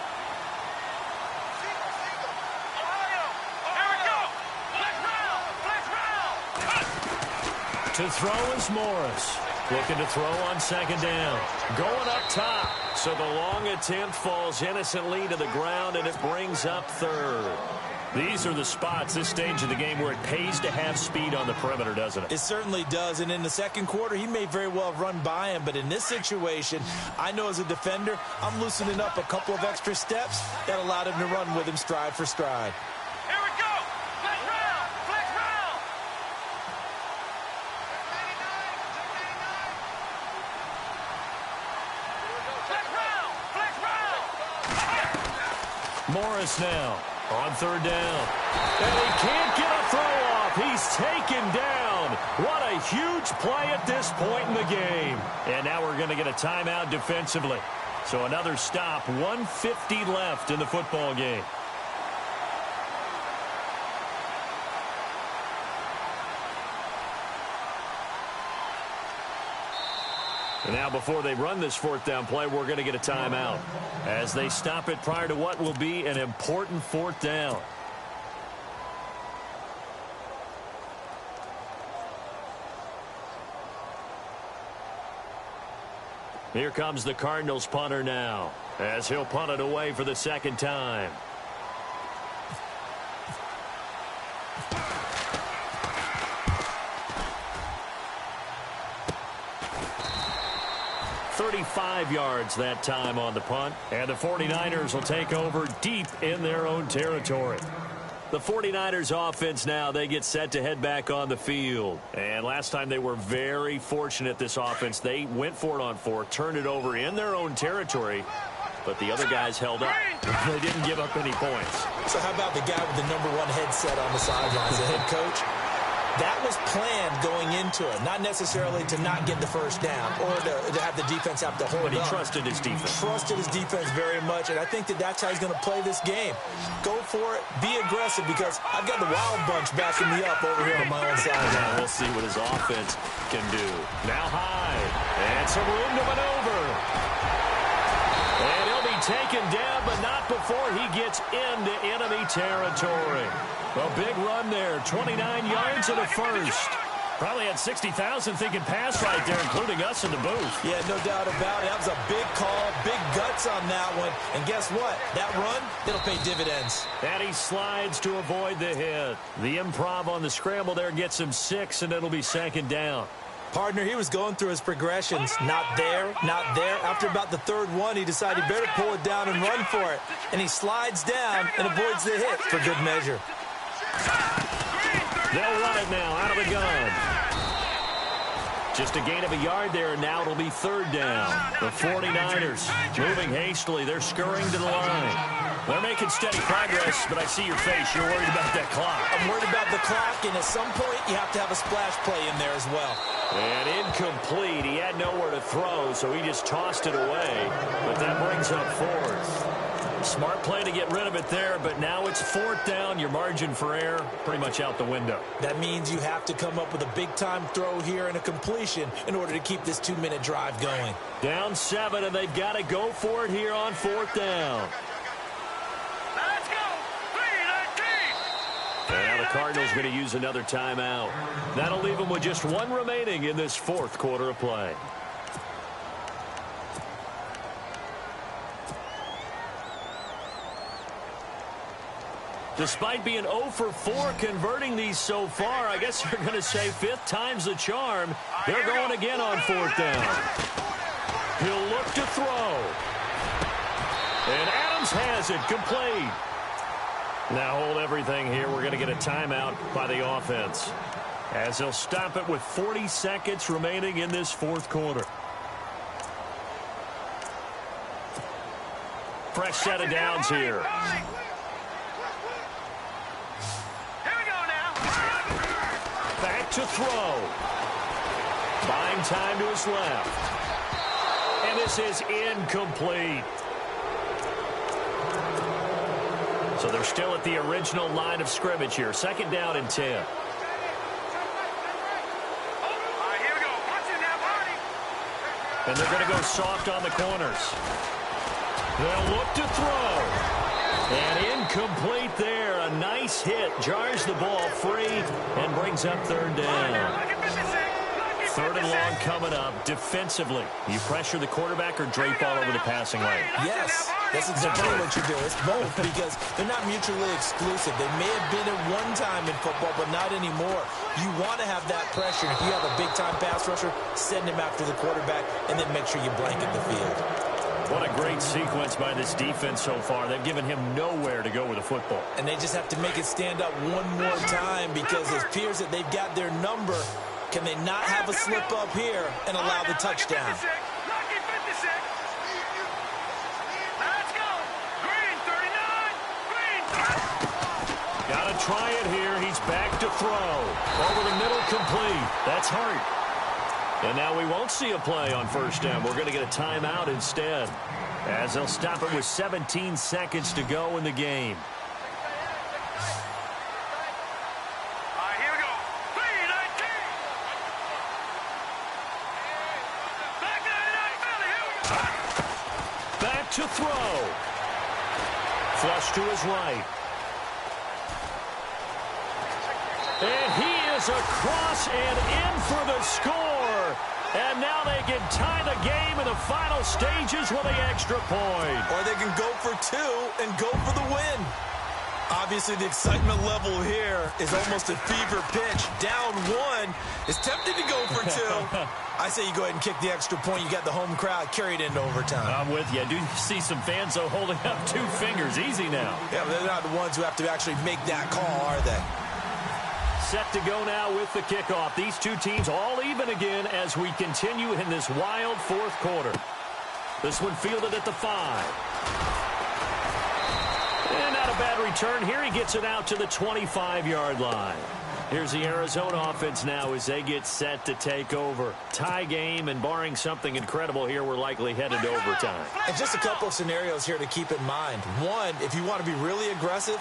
To throw is Morris. Looking to throw on second down. Going up top. So the long attempt falls innocently to the ground, and it brings up third. These are the spots, this stage of the game, where it pays to have speed on the perimeter, doesn't it? It certainly does, and in the second quarter, he may very well have run by him, but in this situation, I know as a defender, I'm loosening up a couple of extra steps that allowed him to run with him stride for stride. Here we go. Flex round. Morris now on third down. And he can't get a throw off. He's taken down. What a huge play at this point in the game. And now we're going to get a timeout defensively. So another stop, 1:50 left in the football game. And now before they run this fourth down play, we're going to get a timeout as they stop it prior to what will be an important fourth down. Here comes the Cardinals punter now as he'll punt it away for the second time. .35 yards that time on the punt. And the 49ers will take over deep in their own territory. The 49ers offense now, they get set to head back on the field. And last time they were very fortunate, this offense. They went for it on 4, turned it over in their own territory, but the other guys held up. They didn't give up any points. So how about the guy with the #1 headset on the sidelines, the head coach? That was planned going into it, not necessarily to not get the first down or to have the defense have to hold But he up. trusted his defense. Trusted his defense very much, and I think that's how he's going to play this game. Go for it, be aggressive, because I've got the Wild Bunch backing me up over here on my own sideline. We'll see what his offense can do. Now high, and some room to maneuver. And he'll be taken down, but not before he gets into enemy territory. A big run there, 29 yards and a first. Probably had 60,000 thinking pass right there, including us in the booth. Yeah, no doubt about it. That was a big call, big guts on that one. And guess what? That run, it'll pay dividends. And he slides to avoid the hit. The improv on the scramble there gets him 6, and it'll be 2nd down. Partner, he was going through his progressions. Not there, not there. After about the 3rd one, he decided he better pull it down and run for it. And he slides down and avoids the hit for good measure. They'll run it now out of the gun. Just a gain of a yard there, and now it'll be 3rd down. The 49ers moving hastily. They're scurrying to the line. They're making steady progress, but I see your face. You're worried about that clock. I'm worried about the clock, and at some point, you have to have a splash play in there as well. And incomplete. He had nowhere to throw, so he just tossed it away. But that brings up 4th. Smart play to get rid of it there, but now it's 4th down. Your margin for error pretty much out the window. That means you have to come up with a big-time throw here and a completion in order to keep this 2-minute drive going. Down 7, and they've got to go for it here on 4th down. Let's go. 3-19. And now the Cardinals going to use another timeout. That'll leave them with just 1 remaining in this 4th quarter of play. Despite being 0 for 4 converting these so far, I guess you're going to say 5th time's the charm. They're going again on 4th down. He'll look to throw. And Adams has it complete. Now hold everything here. We're going to get a timeout by the offense, as they'll stop it with 40 seconds remaining in this 4th quarter. Fresh set of downs here. Back to throw. Buying time to his left. And this is incomplete. So they're still at the original line of scrimmage here. 2nd down and 10. All right, here we go. Watch it now, buddy. And they're going to go soft on the corners. They'll look to throw. And incomplete there. A nice hit. Jars the ball free and brings up 3rd down. 3rd and long coming up. Defensively, you pressure the quarterback or drape all over the passing lane? Yes, that's exactly what you do. It's both, because they're not mutually exclusive. They may have been at one time in football, but not anymore. You want to have that pressure. If you have a big-time pass rusher, send him after the quarterback, and then make sure you blanket the field. What a great sequence by this defense so far. They've given him nowhere to go with the football. And they just have to make it stand up one more time, because it appears that they've got their number. Can they not have a slip up here and allow the touchdown? Let's go. Green, 39. Green. Got to try it here. He's back to throw. Over the middle, complete. That's Hart. And now we won't see a play on 1st down. We're going to get a timeout instead, as they'll stop it with 17 seconds to go in the game. All right, here we go. 3-19. Back to throw. Flush to his right. And he is across and in for the score. And now they can tie the game in the final stages with the extra point. Or they can go for 2 and go for the win. Obviously, the excitement level here is almost a fever pitch. Down one. Is tempted to go for two. I say you go ahead and kick the extra point. You got the home crowd. Carry it into overtime. I'm with you. I do see some fans, though, holding up 2 fingers. Easy now. Yeah, but they're not the ones who have to actually make that call, are they? Set to go now with the kickoff. These two teams all even again as we continue in this wild fourth quarter. This one fielded at the 5. And not a bad return here. He gets it out to the 25-yard line. Here's the Arizona offense now as they get set to take over. Tie game, and barring something incredible here, we're likely headed to overtime. And just a couple of scenarios here to keep in mind. One, if you want to be really aggressive,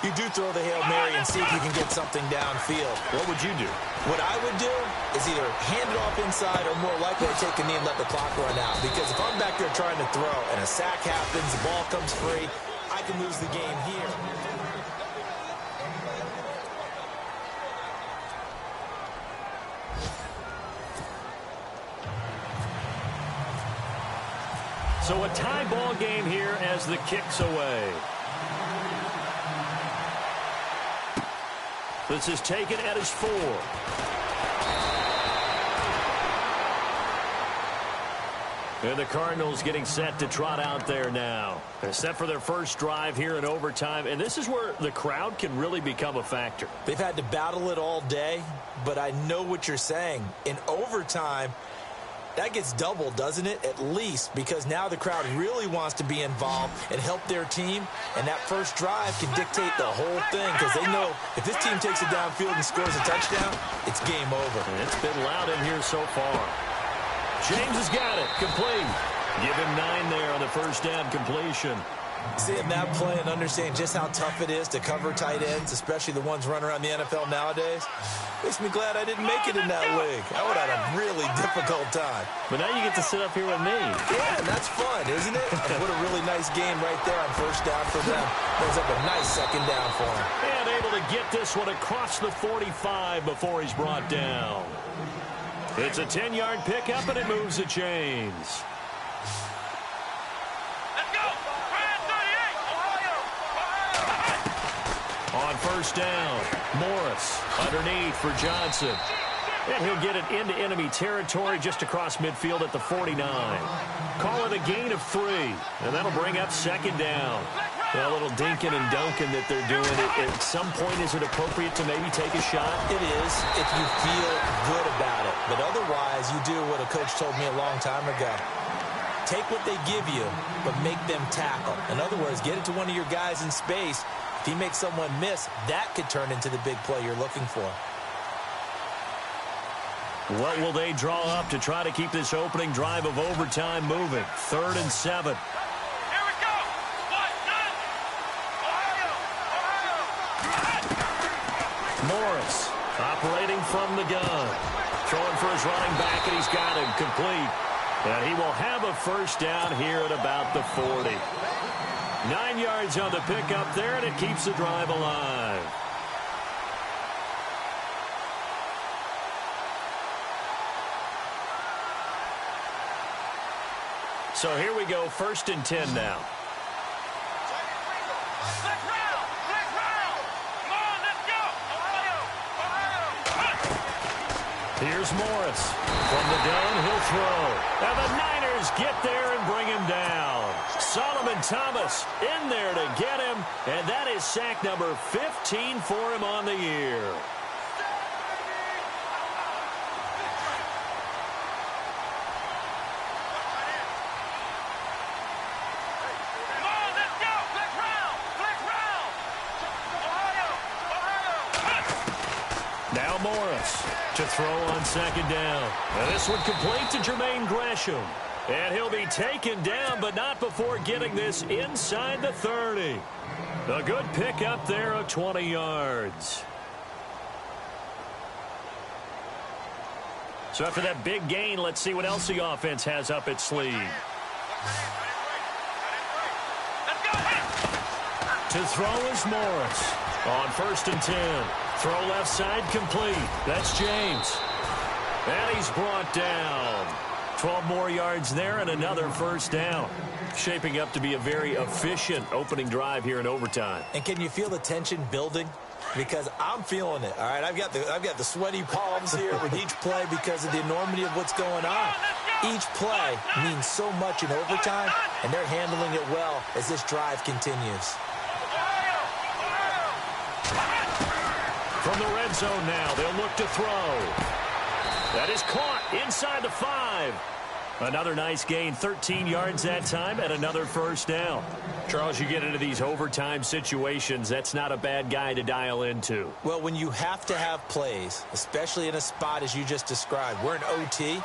you do throw the Hail Mary and see if you can get something downfield. What would you do? What I would do is either hand it off inside or more likely to take a knee and let the clock run out. Because if I'm back there trying to throw and a sack happens, the ball comes free, I can lose the game here. So a tie ball game here as the kick's away. This is taken at his 4. And the Cardinals getting set to trot out there now. They're set for their first drive here in overtime. And this is where the crowd can really become a factor. They've had to battle it all day, but I know what you're saying. In overtime, that gets doubled, doesn't it? At least, because now the crowd really wants to be involved and help their team. And that first drive can dictate the whole thing because they know if this team takes it downfield and scores a touchdown, it's game over. And it's been loud in here so far. James has got it. Complete. Give him 9 there on the first down completion. Seeing that play and understanding just how tough it is to cover tight ends, especially the ones running around the NFL nowadays, makes me glad I didn't make it in that league. I would have had a really difficult time. But now you get to sit up here with me. Yeah, and that's fun, isn't it? What a really nice game right there on first down for them. Brings up a nice second down for him. And able to get this one across the 45 before he's brought down. It's a 10-yard pickup, and it moves the chains. On first down, Morris underneath for Johnson. And he'll get it into enemy territory just across midfield at the 49. Call it a gain of 3, and that'll bring up second down. A little dinking and dunking that they're doing. At some point, is it appropriate to maybe take a shot? It is if you feel good about it. But otherwise, you do what a coach told me a long time ago. Take what they give you, but make them tackle. In other words, get it to one of your guys in space. If he makes someone miss, that could turn into the big play you're looking for. What will they draw up to try to keep this opening drive of overtime moving? 3rd and 7. Here we go. Morris operating from the gun. Throwing for his running back, and he's got him complete. And he will have a first down here at about the 40. 9 yards on the pickup there, and it keeps the drive alive. So here we go, 1st and 10 now. Here's Morris. From the gun, he'll throw. And the Niners get there and bring him down. Solomon Thomas in there to get him. And that is sack number 15 for him on the year. Now Morris to throw on second down. And this one complete to Jermaine Gresham. And he'll be taken down, but not before getting this inside the 30. A good pickup there of 20 yards. So after that big gain, let's see what else the offense has up its sleeve. To throw is Morris. On 1st and 10. Throw left side complete. That's James. And he's brought down. 12 more yards there and another first down. Shaping up to be a very efficient opening drive here in overtime. And can you feel the tension building? Because I'm feeling it, all right? I've got the sweaty palms here with each play because of the enormity of what's going on. Each play means so much in overtime, and they're handling it well as this drive continues. From the red zone now, they'll look to throw. That is caught inside the 5. Another nice gain, 13 yards that time, and another first down. Charles, you get into these overtime situations, that's not a bad guy to dial into. Well, when you have to have plays, especially in a spot as you just described, we're in OT,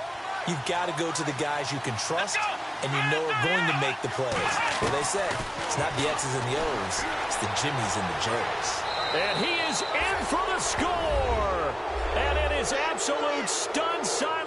you've got to go to the guys you can trust and you know are going to make the plays. Well, they say it's not the X's and the O's, it's the Jimmies and the Joes. And he is in for the score. And it is absolute stunt side